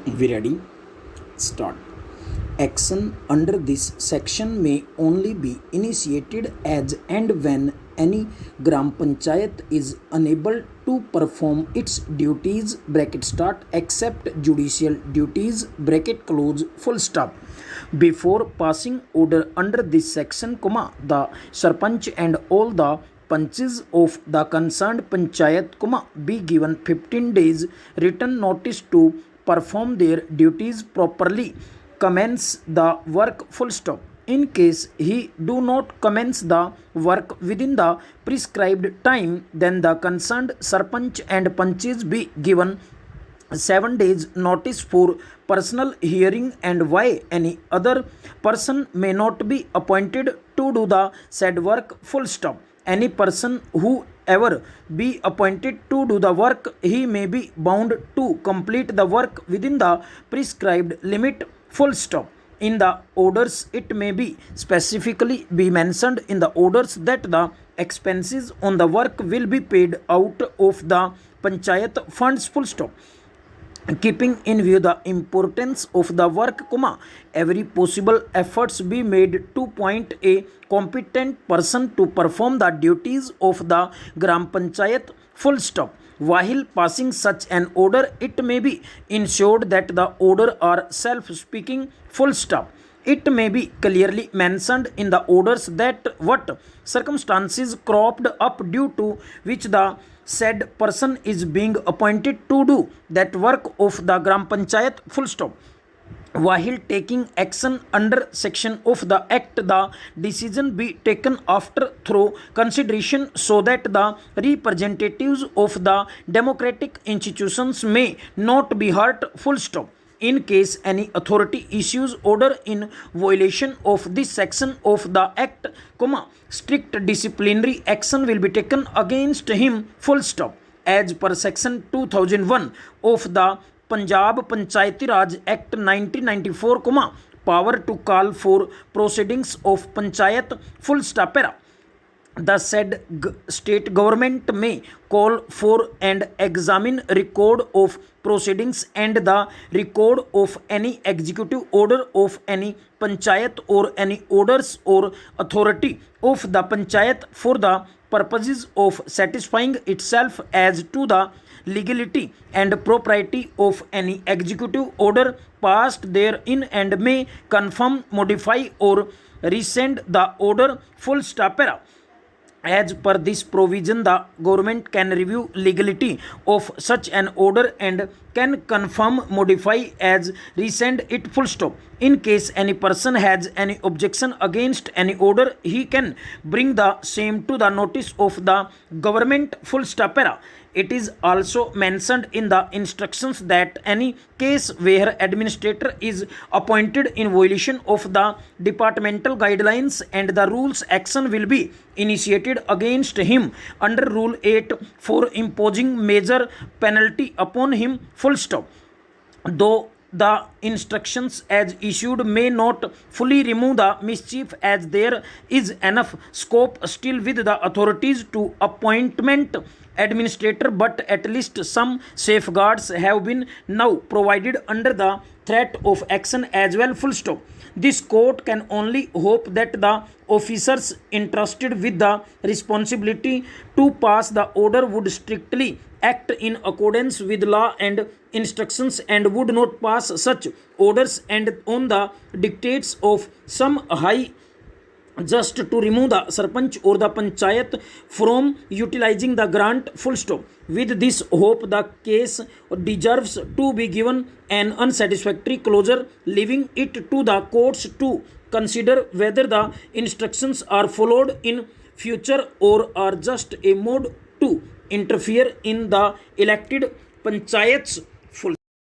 We ready? Start. Action under this section may only be initiated as and when any Gram Panchayat is unable to perform its duties bracket start except judicial duties bracket close full stop. Before passing order under this section, the Sarpanch and all the punches of the concerned panchayat, be given 15 days written notice to perform their duties properly, commence the work full stop. In case he do not commence the work within the prescribed time, then the concerned sarpanch and panches be given 7 days notice for personal hearing and why any other person may not be appointed to do the said work full stop. Any person who ever be appointed to do the work, he may be bound to complete the work within the prescribed limit full stop. In the orders, it may be specifically be mentioned in the orders that the expenses on the work will be paid out of the panchayat funds full stop. Keeping in view the importance of the work, every possible efforts be made to point a competent person to perform the duties of the Gram Panchayat full stop. While passing such an order, it may be ensured that the order are self-speaking full stop. It may be clearly mentioned in the orders that what circumstances cropped up due to which the said person is being appointed to do that work of the Gram Panchayat full stop. While taking action under section of the act, the decision be taken after thorough consideration so that the representatives of the democratic institutions may not be hurt full stop. In case any authority issues order in violation of this section of the act, strict disciplinary action will be taken against him full stop. As per section 2001 of the Punjab Panchayati Raj Act 1994, power to call for proceedings of panchayat full stop. The said state government may call for and examine record of proceedings and the record of any executive order of any panchayat or any orders or authority of the panchayat for the purposes of satisfying itself as to the legality and propriety of any executive order passed therein and may confirm, modify or rescind the order full stop. As per this provision, the government can review legality of such an order and can confirm, modify as rescind it full stop. In case any person has any objection against any order, he can bring the same to the notice of the government full stop. It is also mentioned in the instructions that any case where administrator is appointed in violation of the departmental guidelines and the rules, action will be initiated against him under Rule 8 for imposing major penalty upon him full stop. Though the instructions as issued may not fully remove the mischief, as there is enough scope still with the authorities to appointment administrator, but at least some safeguards have been now provided under the threat of action as well full stop. This court can only hope that the officers entrusted with the responsibility to pass the order would strictly act in accordance with law and instructions and would not pass such orders and on the dictates of some high just to remove the sarpanch or the panchayat from utilizing the grant full stop. With this hope, the case deserves to be given an unsatisfactory closure, leaving it to the courts to consider whether the instructions are followed in future or are just a mode to interfere in the elected panchayats